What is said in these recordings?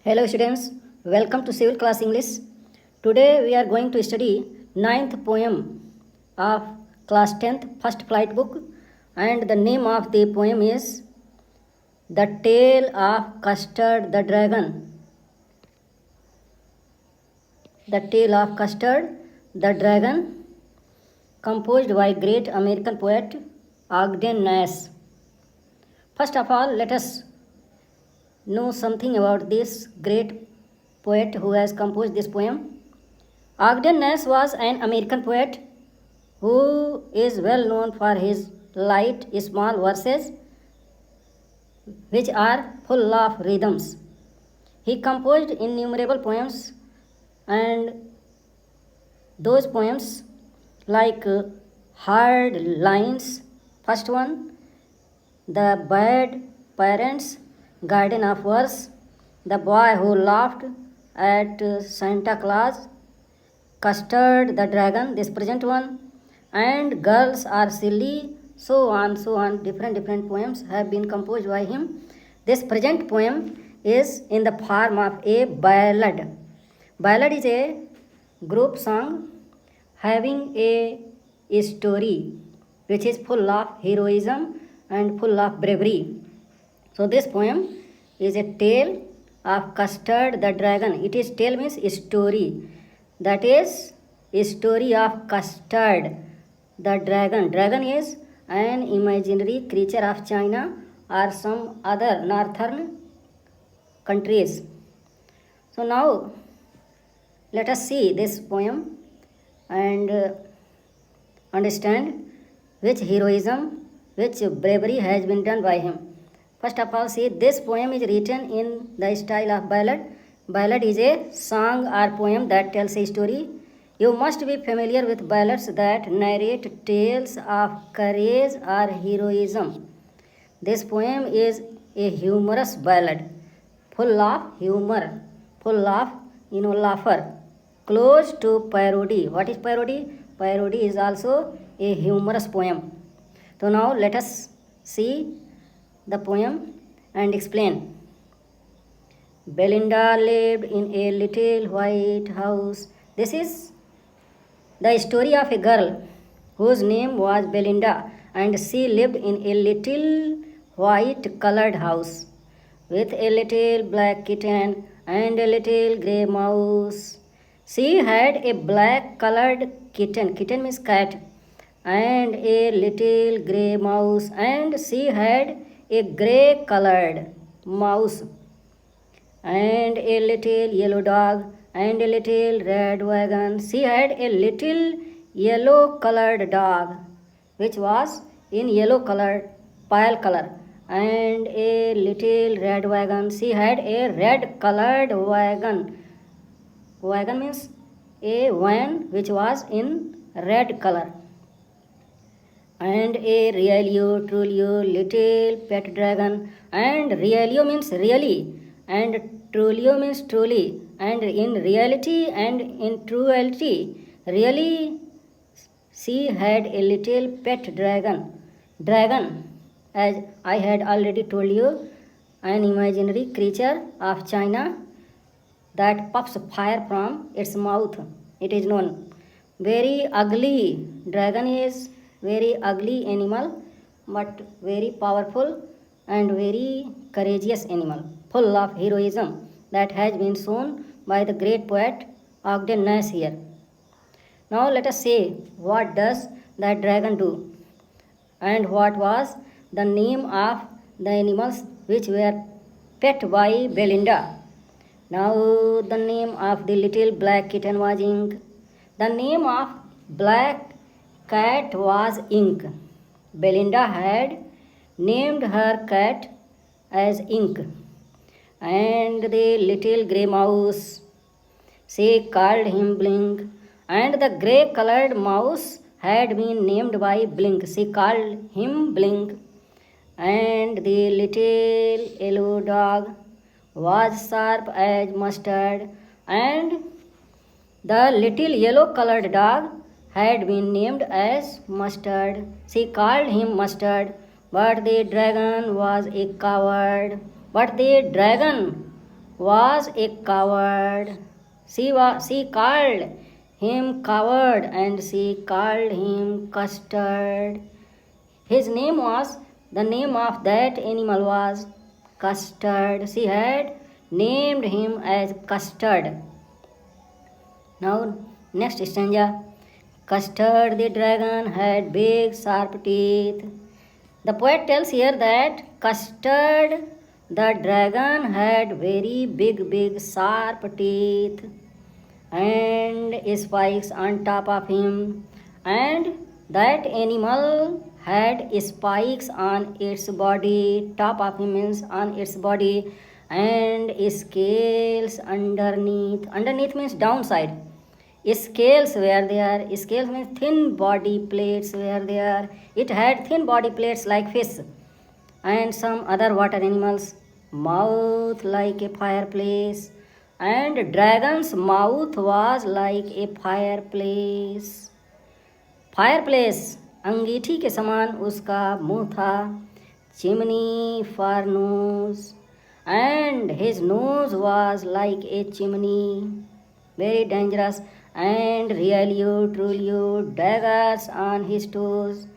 Hello students, welcome to Civil Class English. Today we are going to study ninth poem of class 10th first flight book, and the name of the poem is The Tale of Custard the Dragon. The Tale of Custard the Dragon, composed by great American poet Ogden Nash. First of all, let us know something about this great poet who has composed this poem. Ogden Nash was an American poet who is well known for his light, small verses which are full of rhythms. He composed innumerable poems, and those poems like Hard Lines, first one, The Bad Parents, Garden of Verse, The Boy Who Laughed at Santa Claus, Custard the Dragon, this present one, and Girls Are Silly, so on. Different poems have been composed by him. This present poem is in the form of a ballad. Ballad is a group song having a story which is full of heroism and full of bravery. So this poem is a tale of Custard the Dragon. It is tale means story. That is a story of Custard the Dragon. Dragon is an imaginary creature of China or some other northern countries. So now let us see this poem and understand which heroism, which bravery has been done by him. First of all, see, this poem is written in the style of ballad. Ballad is a song or poem that tells a story. You must be familiar with ballads that narrate tales of courage or heroism. This poem is a humorous ballad, full of humor, full of laughter, close to parody. What is parody? Parody is also a humorous poem. So now let us see the poem and explain. Belinda lived in a little white house. This is the story of a girl whose name was Belinda, and she lived in a little white colored house with a little black kitten and a little grey mouse. She had a black colored kitten, kitten means cat, and a little grey mouse, and she had a grey colored mouse, and a little yellow dog, and a little red wagon. She had a little yellow colored dog which was in yellow colored pale color, and a little red wagon. She had a red colored wagon. Wagon means a van which was in red color, and a realio trulio little pet dragon. And realio means really, and trulio means truly, and in reality and in truality, really she had a little pet dragon. Dragon, as I had already told you, an imaginary creature of China that puffs fire from its mouth. It is known. Very ugly. Dragon is very ugly animal, but very powerful and very courageous animal, full of heroism that has been shown by the great poet Ogden Nash here. Now let us say, what does that dragon do, and what was the name of the animals which were pet by Belinda. Now the name of the little black kitten was Ink. The name of black cat was Ink. Belinda had named her cat as Ink. And the little grey mouse, she called him Blink. And the grey colored mouse had been named by Blink. She called him Blink. And the little yellow dog was sharp as mustard, and the little yellow colored dog had been named as Mustard. She called him Mustard, but the dragon was a coward. But the dragon was a coward. She called him coward and she called him custard. The name of that animal was Custard. She had named him as Custard. Now, next stanza. Custard the dragon had big sharp teeth. The poet tells here that Custard the dragon had very big sharp teeth and spikes on top of him, and that animal had spikes on its body. Top of him means on its body, and scales underneath. Underneath means downside. Scales were there. Scales means thin body plates were there. It had thin body plates like fish and some other water animals. Mouth like a fireplace, and dragon's mouth was like a fireplace. Fireplace अंगीठी के समान उसका मुंह था. Chimney for nose, and his nose was like a chimney. Very dangerous. And realio trulio daggers on his toes.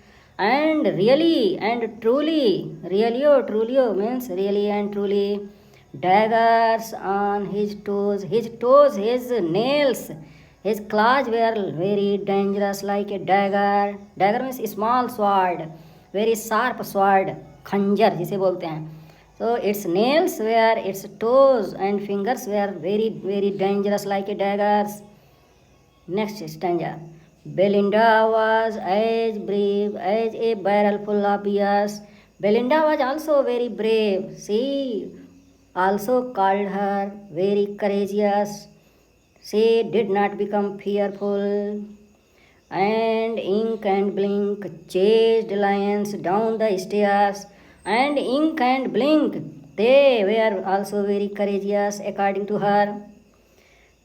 And really and truly, realio trulio means really and truly. Daggers on his toes. His toes, his nails, his claws were very dangerous like a dagger. Dagger means small sword, very sharp sword, खंजर जिसे बोलते हैं. So its nails were, its toes and fingers were very dangerous like a daggers. Next stanza. Belinda was as brave as a barrel full of beers. Belinda was also very brave. She also called her very courageous. She did not become fearful. And Ink and Blink chased lions down the stairs. And Ink and Blink, they were also very courageous according to her.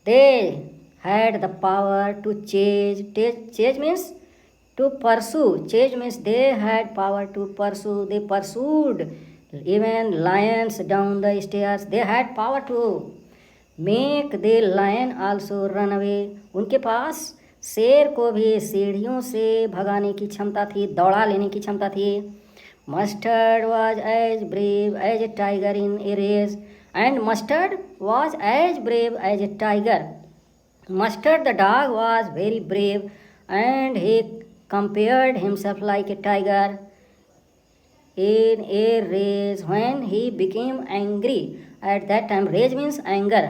They had the power to chase. Chase means to pursue. Chase means they had power to pursue. They pursued even lions down the stairs. They had power to make the lion also run away. उनके पास शेर को भी सीढ़ियों से भगाने की क्षमता थी, दौड़ा लेने की क्षमता थी. Mustard was as brave as a tiger in a race. And Mustard was as brave as a tiger. Mustard the dog was very brave, and he compared himself like a tiger in a race when he became angry. At that time, rage means anger.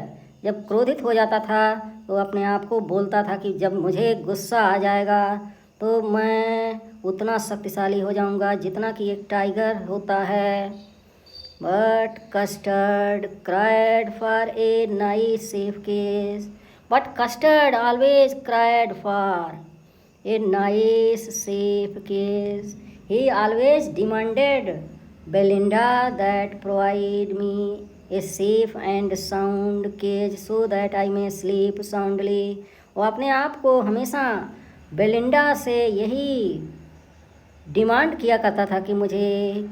जब क्रोधित हो जाता था तो अपने आप को बोलता था कि जब मुझे गुस्सा आ जाएगा तो मैं उतना शक्तिशाली हो जाऊंगा जितना कि एक टाइगर होता है. But custard cried for a nice safe case. But custard always cried for a nice safe case. He always demanded Belinda that provide me a safe and sound cage so that I may sleep soundly. वो अपने आप को हमेशा Belinda से यही demand किया करता था कि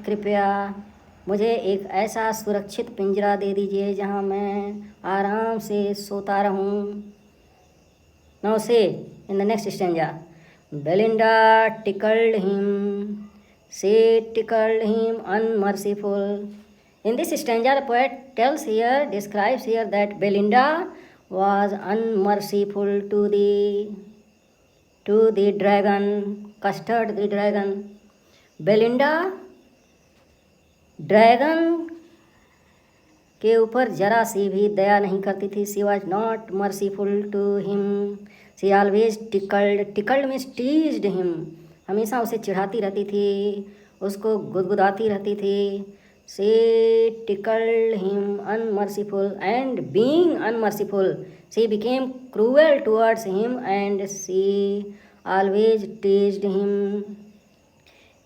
कृपया मुझे एक ऐसा सुरक्षित पिंजरा दे दीजिए जहाँ मैं आराम से सोता रहूँ. Now say in the next stanza. Belinda tickled him. She tickled him unmerciful. In this stanza, the poet describes here that Belinda was unmerciful to the dragon, Custard the dragon. Belinda dragon के ऊपर जरा सी भी दया नहीं करती थी. She was not merciful to him. She always tickled means teased him. हमेशा उसे चिढ़ाती रहती थी, उसको गुदगुदाती रहती थी. She tickled him unmerciful, and being unmerciful, she became cruel towards him, and she always teased him.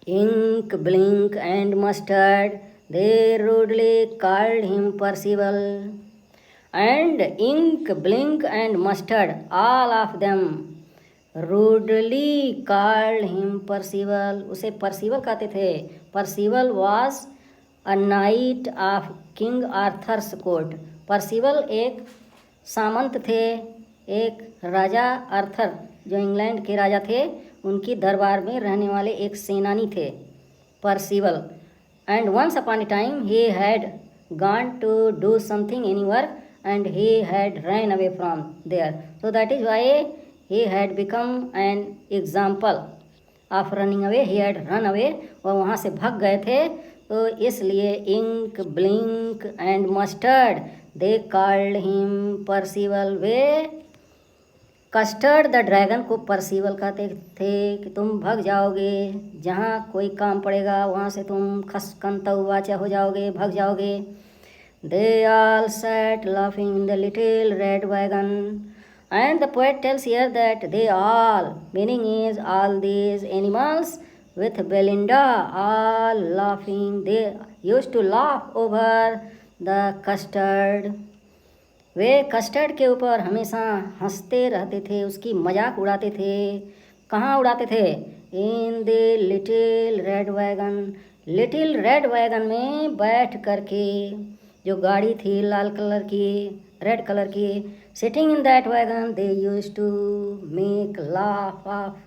Ink, Blink, and Mustard, they rudely called him Percival. And Ink, Blink, and Mustard, all of them rudely called him Percival. उसे Percival कहते थे. Percival was a knight of King Arthur's court. परसिवल एक सामंत थे, एक राजा Arthur जो England के राजा थे उनकी दरबार में रहने वाले एक सेनानी थे Percival. And once upon a time he had gone to do something in work and he had ran away from there, so that is why he had become an example of running away, he had run away, वह वहाँ से भाग गए थे, तो इसलिए Ink Blink and Mustard they called him Percival. वे Custard the dragon को परसिवल कहते थे कि तुम भाग जाओगे, जहाँ कोई काम पड़ेगा वहाँ से तुम खसकंतवाचा हो जाओगे, भाग जाओगे। They all sat laughing in the little red wagon, and the poet tells here that they all, meaning is all these animals with Belinda, all laughing, they used to laugh over the custard। Way custard के ऊपर हमेशा हंसते रहते थे, उसकी मजाक उड़ाते थे। कहाँ उड़ाते थे? In the little red wagon, little red wagon में बैठ करके, जो गाड़ी थी लाल कलर की, रेड कलर की। Sitting in that wagon they use to make laugh of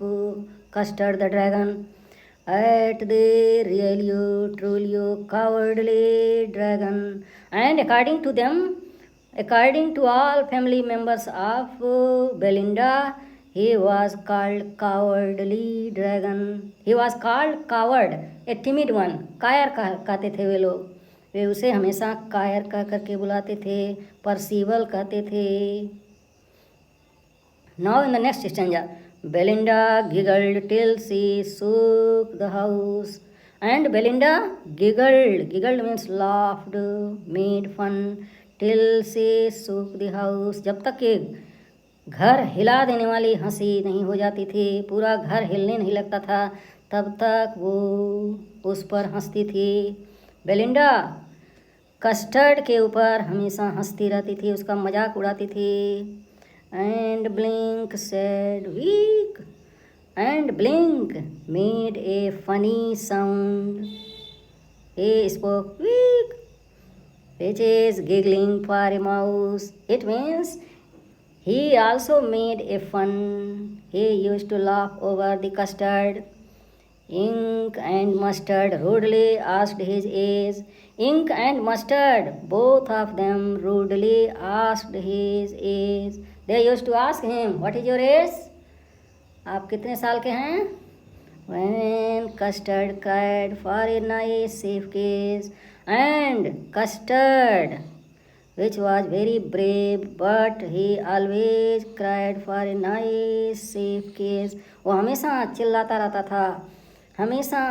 custard the dragon at the realio trulio cowardly dragon, and according to them, according to all family members of Belinda, he was called cowardly dragon, he was called coward, a timid one। कायर कहते थे वे लोग, वे उसे हमेशा कायर कह करके बुलाते थे, परसिवल कहते थे। Now in the next stanza, Belinda giggled till she shook the house, and Belinda giggled, giggled means laughed, made fun, till she shook the house, जब तक कि घर हिला देने वाली हंसी नहीं हो जाती थी, पूरा घर हिलने नहीं लगता था, तब तक वो उस पर हंसती थी। बेलिंडा कस्टर्ड के ऊपर हमेशा हंसती रहती थी, उसका मजाक उड़ाती थी। And Blink said weak, and Blink made a funny sound, he spoke weak, which is giggling for a mouse. It means he also made a fun. He used to laugh over the custard. Ink and Mustard rudely asked his age. Ink and Mustard, both of them rudely asked his age. They used to ask him, what is your age? आप कितने साल के हैं? When Custard cried for a nice safe case, and Custard, which was very brave, but he always cried for a nice safe case, वो हमेशा चिल्लाता रहता था, हमेशा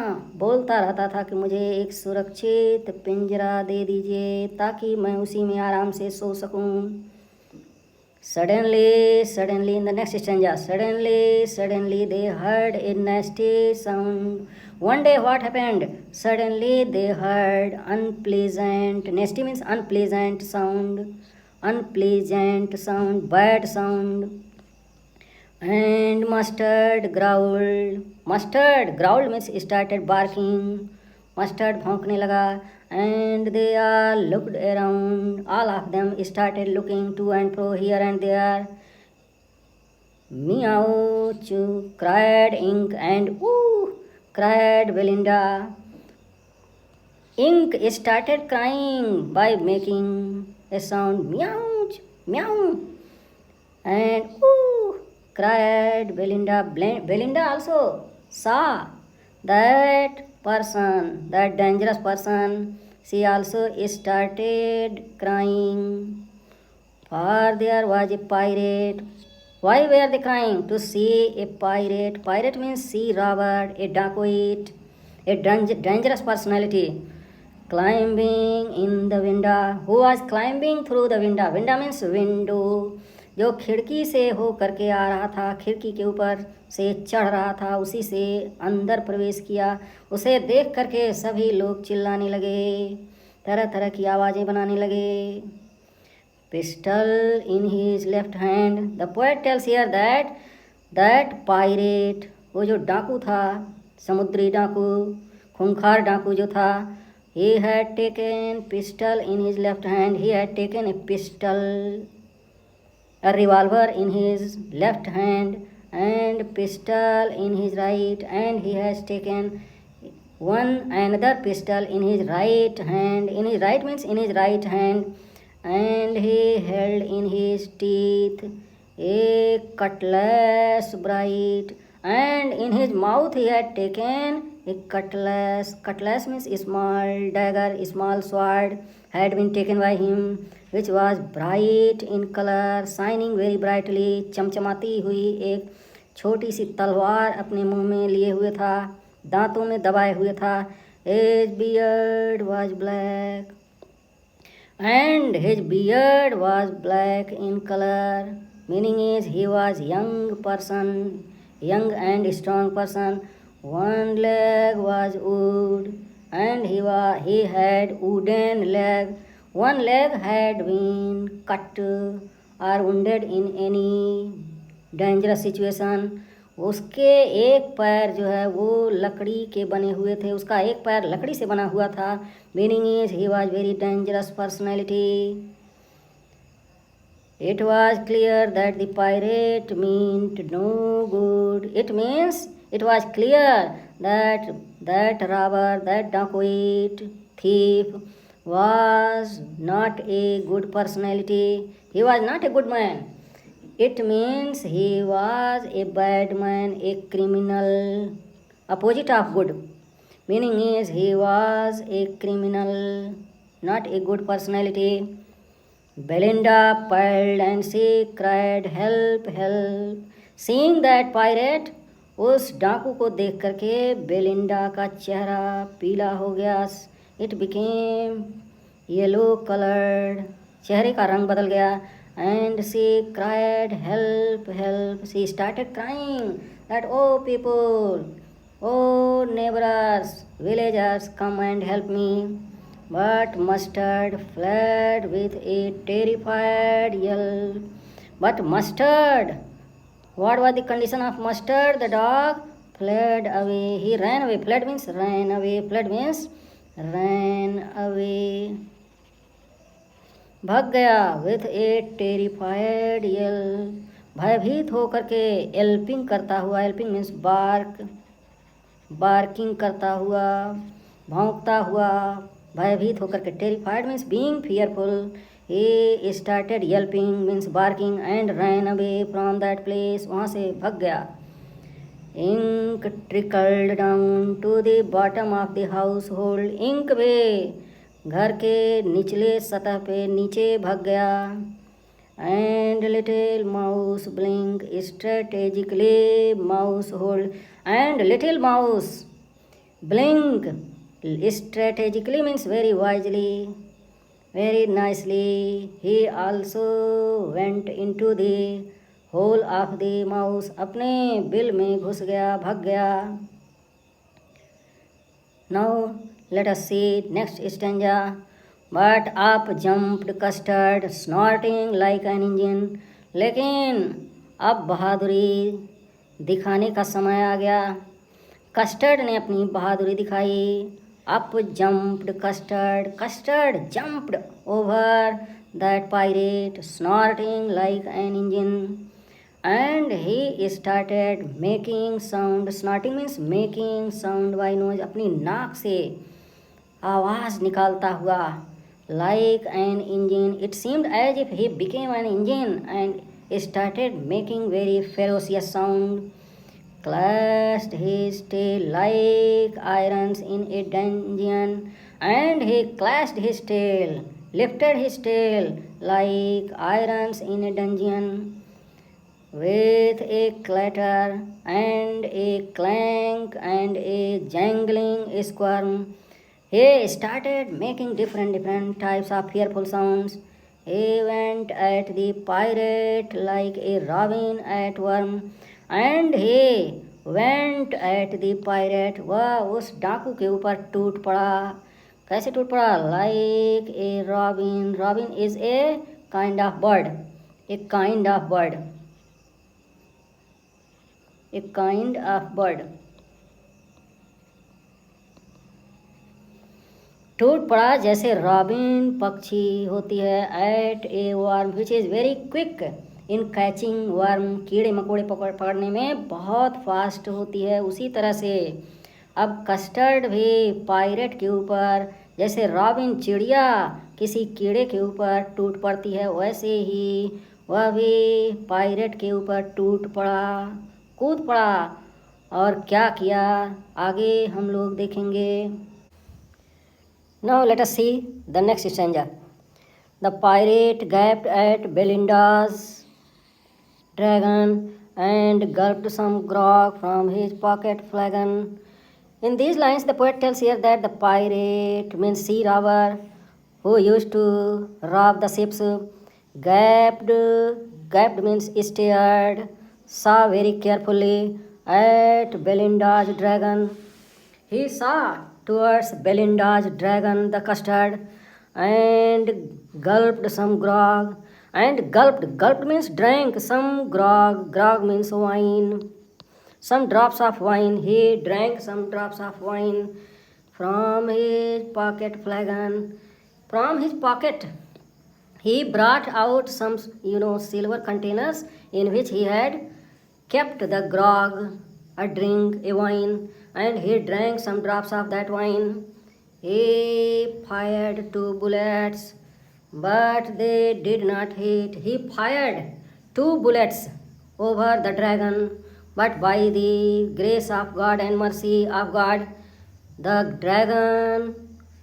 बोलता रहता था कि मुझे एक सुरक्षित पिंजरा दे दीजिए ताकि मैं उसी में आराम से सो सकूं। Suddenly, in the next stanza, suddenly they heard a nasty sound. One day what happened? Suddenly they heard unpleasant, nasty means unpleasant sound, bad sound. And Mustard growled means started barking. Mustard भौंकने लगा, and they all looked around. All of them started looking to and fro, here and there. Meow, choo, cried Ink, and ooh, cried Belinda. Ink started crying by making a sound, meow, meow, and ooh, cried Belinda. Belinda also saw that person, that dangerous person. She also started crying, for there was a pirate. Why were they crying? To see a pirate. Pirate means sea robber, a dacoit, a dangerous personality, climbing in the window. Who was climbing through the window? Window means window. जो खिड़की से हो करके आ रहा था, खिड़की के ऊपर से चढ़ रहा था, उसी से अंदर प्रवेश किया। उसे देख करके सभी लोग चिल्लाने लगे, तरह तरह की आवाज़ें बनाने लगे। Pistol in his left hand, the poet tells here that pirate, वो जो डाकू था, समुद्री डाकू, खूंखार डाकू जो था, He had taken pistol in his left hand. He had taken a pistol, a revolver in his left hand and pistol in his right, and he has taken one another pistol in his right hand. In his right means in his right hand, and he held in his teeth a cutlass bright, and in his mouth he had taken a cutlass. Cutlass means small dagger, small sword had been taken by him, which was bright in color, shining very brightly, चमचमाती हुई एक छोटी सी तलवार अपने मुंह में लिए हुए था, दांतों में दबाए हुए था. His beard was black, and his beard was black in color, meaning is he was young person, young and strong person. One leg was wood, and he had wooden leg. One leg had been cut or wounded in any dangerous situation. उसके एक पैर जो है वो लकड़ी के बने हुए थे, उसका एक पैर लकड़ी से बना हुआ था. Meaning is he was very dangerous personality. It was clear that the pirate meant no good. It means it was clear that robber, that dacoit, thief was not a good personality. He was not a good man. It means he was a bad man, a criminal, opposite of good. Meaning is he was a criminal, not a good personality. Belinda piled and she cried, help, help. Seeing that pirate, उस डाकू को देख करके Belinda का चेहरा पीला हो गया. इट बिकेम येलो कलर्ड, चेहरे का रंग बदल गया. And she cried, help, help. She started crying that, oh people, oh neighbors, villagers, come and help me. But Mustard fled with a terrified yell. But Mustard, what was the condition of Mustard? The dog fled away. He ran away. Fled means ran away. Fled means ran away. भाग गया. With A terrified यल, भयभीत होकर के. एल्पिंग करता हुआ, एल्पिंग means barking करता हुआ, भौंकता हुआ, भयभीत होकर के. Terrified means being fearful. He started yelping means barking and ran away from that place, वहाँ से भाग गया. Ink trickled down to the bottom of the household. Ink भी घर के निचले सतह पे नीचे भग गया. And little mouse Blink strategically mouse hold. And little mouse Blink strategically means very wisely, very nicely. He also went into the hole of the mouse. अपने बिल में घुस गया, भाग गया. Now let us see next stanza. But up jumped Custard, snorting like an engine. लेकिन अब बहादुरी दिखाने का समय आ गया. कस्टर्ड ने अपनी बहादुरी दिखाई. Up jumped Custard. Custard jumped over that pirate, snorting like an engine. And he started making sound. Snorting means making sound by nose. अपनी नाक से आवाज़ निकालता हुआ. Like an engine. It seemed as if he became an engine and started making very ferocious sound. Clashed his tail like irons in a dungeon. And he clashed his tail, lifted his tail like irons in a dungeon. With a clatter and a clank and a jangling squirm, he started making different types of fearful sounds. He went at the pirate like a robin at worm. And he went at the pirate. वह उस डाकू के ऊपर टूट पड़ा. कैसे टूट पड़ा? Like a robin. Robin is a kind of bird. A kind of bird. A kind of bird. टूट पड़ा जैसे रॉबिन पक्षी होती है ate a worm which is very quick in catching worm, कीड़े मकोड़े पकड़ने में बहुत फास्ट होती है, उसी तरह से अब कस्टर्ड भी पायरेट के ऊपर जैसे रॉबिन चिड़िया किसी कीड़े के ऊपर टूट पड़ती है, वैसे ही वह भी पायरेट के ऊपर टूट पड़ा, कूद पड़ा। और क्या किया आगे हम लोग देखेंगे। Now let us see the next stanza. The pirate gaped at Belinda's dragon and gulped some grog from his pocket flagon. In these lines, the poet tells here that the pirate means sea robber who used to rob the ships. Gaped means stared, saw very carefully at Belinda's dragon. He saw towards Belinda's dragon the custard and gulped some grog. And gulped means drank some grog means wine. Some drops of wine. He drank some drops of wine from his pocket flagon. From his pocket he brought out some silver containers in which he had kept the grog, a drink, a wine, and he drank some drops of that wine. He fired 2 bullets, but they did not hit. He fired 2 bullets over the dragon, but by the grace of God and mercy of God, the dragon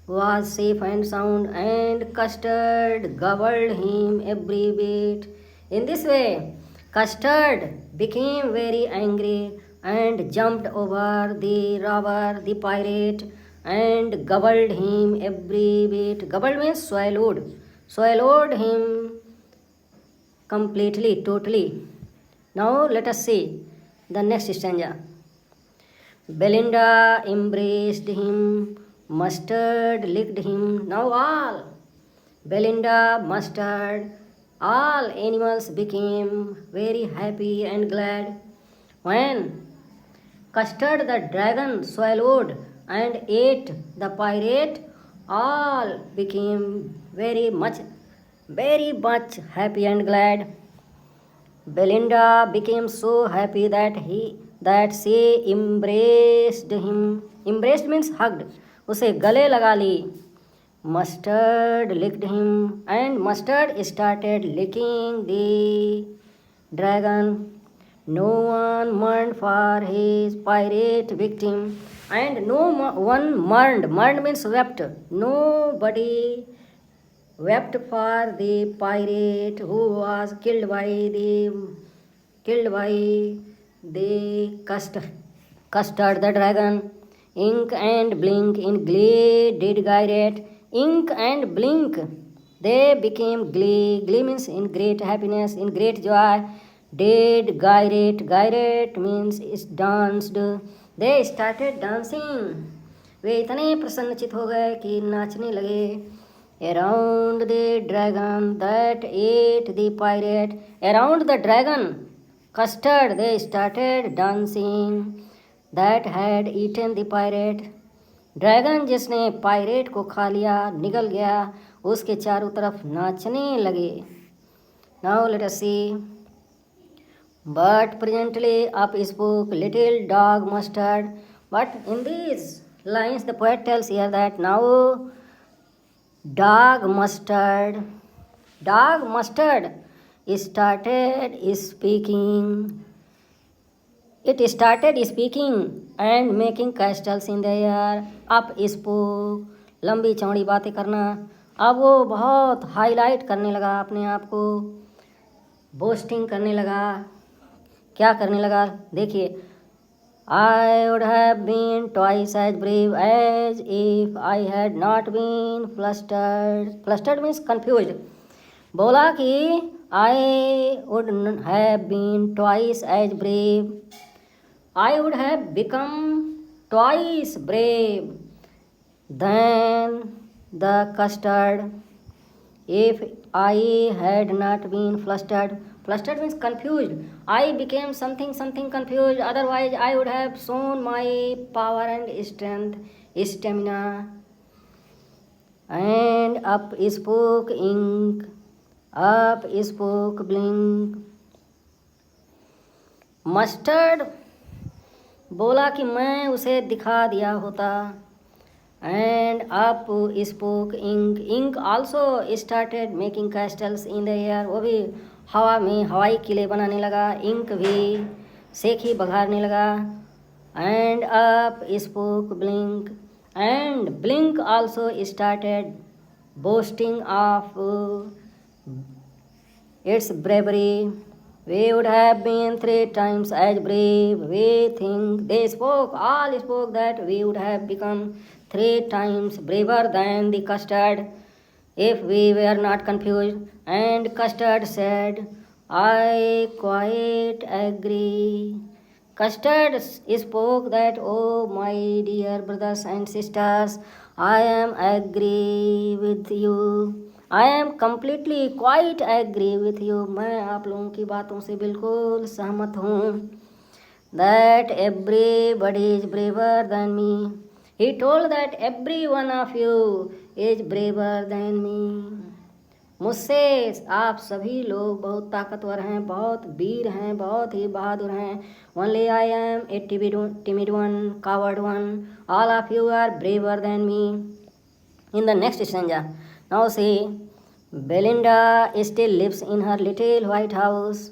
was safe and sound, and Custard gobbled him every bit. In this way, Custard became very angry and jumped over the robber, the pirate, and gobbled him every bit. Gobbled means swallowed him completely, totally. Now let us see the next stanza. Belinda embraced him, Mustard licked him. Now all Belinda, Mustard, all animals became very happy and glad when Custard the dragon swallowed and ate the pirate. All became very much happy and glad. Belinda became so happy that she embraced him. Embraced means hugged. उसे गले लगा ली. Mustard licked him, and Mustard started licking the dragon. No one mourned for his pirate victim, and no one mourned. Mourned means wept. Nobody wept for the pirate who was killed by the Custard the dragon. Ink and blink in glee did Gyrate. Ink and blink, they became glee. Glee means in great happiness, in great joy. Did Gyrate. Gyrate means is danced. They started dancing. वे इतने प्रसन्नचित हो गए कि नाचने लगे. Around the dragon that ate the pirate. Around the dragon, Custard, they started dancing. That had eaten the pirate. Dragon जिसने pirate को खा लिया, निगल गया, उसके चारों तरफ नाचने लगे. Now let us see. But presently up spoke little dog Mustard. But in these lines the poet tells here that now dog Mustard started speaking. It started speaking and making castles in the air. Up spoke, लंबी चौड़ी बातें करना. अब वो बहुत highlight करने लगा अपने आप को, बोस्टिंग करने लगा. क्या करने लगा देखिए. I would have been twice as brave as if I had not been flustered. Flustered means confused. बोला कि I would have been twice as brave. I would have become twice brave than the Custard if I had not been flustered. Flustered means confused. I became something confused. Otherwise, I would have shown my power and strength, stamina. and up spoke ink, up spoke blink. Mustard बोला कि मैं उसे दिखा दिया होता। And up spoke Ink, Ink also started making castles in the air, वो भी हवा में हवाई किले बनाने लगा। इंक भी सेखी बघारने लगा। And up spoke blink, and blink also started boasting of its bravery. We would have been 3 times as brave. We think they spoke, all spoke that we would have become 3 times braver than the custard if we were not confused. And custard said, I quite agree. Custard spoke that, oh my dear brothers and sisters, I am agree with you. I am completely quite agree with you, मैं आप लोगों की बातों से बिल्कुल सहमत हूँ। That everybody is braver than me, he told that every one of you is braver than me. मुझसे आप सभी लोग बहुत ताकतवर हैं, बहुत वीर हैं, बहुत ही बहादुर हैं। Only I am a timid one, coward one. All of you are braver than me. In the next stanza, now see, Belinda still lives in her little white house.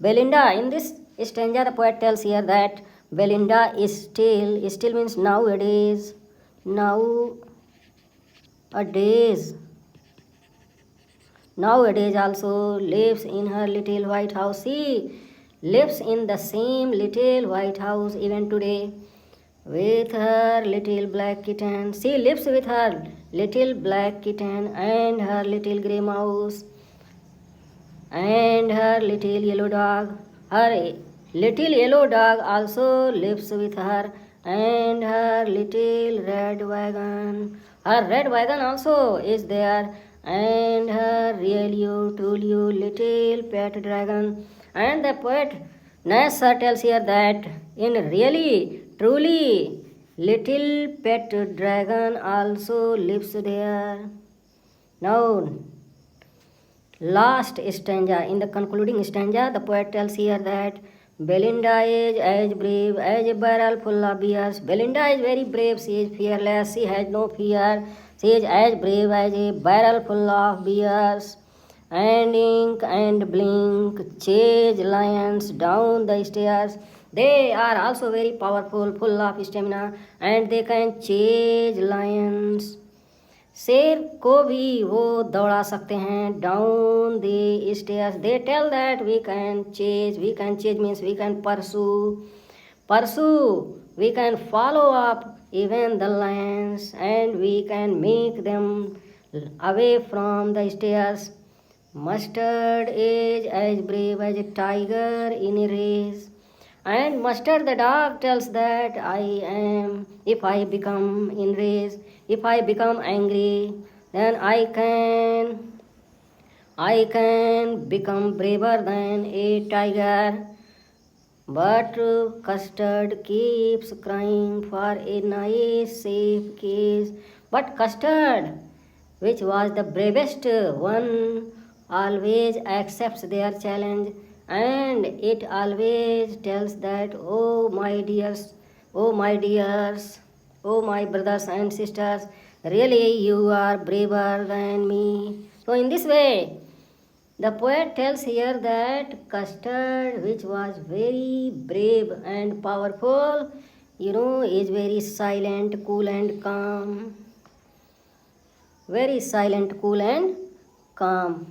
Belinda, in this stanza, the poet tells here that Belinda is still means nowadays, nowadays also lives in her little white house. She lives in the same little white house even today with her little black kitten. She lives with her little black kitten and her little grey mouse and her little yellow dog. Her little yellow dog also lives with her and her little red wagon. Her red wagon also is there and her really truly little pet dragon. And the poet Nasser tells here that in really truly little pet dragon also lives there. Now last stanza, in the concluding stanza, the poet tells here that Belinda is as brave as a barrel full of beers. Belinda is very brave, she is fearless, she has no fear. She is as brave as a barrel full of beers. And ink and blink chase lions down the stairs. They are also very powerful, full of stamina, and they can chase lions. शेर को भी वो दौड़ा सकते हैं down the stairs. They tell that we can chase means we can pursue we can follow up even the lions, and we can make them away from the stairs. Mustard is as brave as a tiger in a race. And Mustard the dog tells that I am, if I become in race, if I become angry, then I can become braver than a tiger. But Custard keeps crying for a nice safe cage. But Custard, which was the bravest one, always accepts their challenge, and it always tells that, oh my dears, oh my brothers and sisters, really you are braver than me. So in this way, the poet tells here that Custard, which was very brave and powerful, is very silent, cool and calm. Very silent, cool and calm.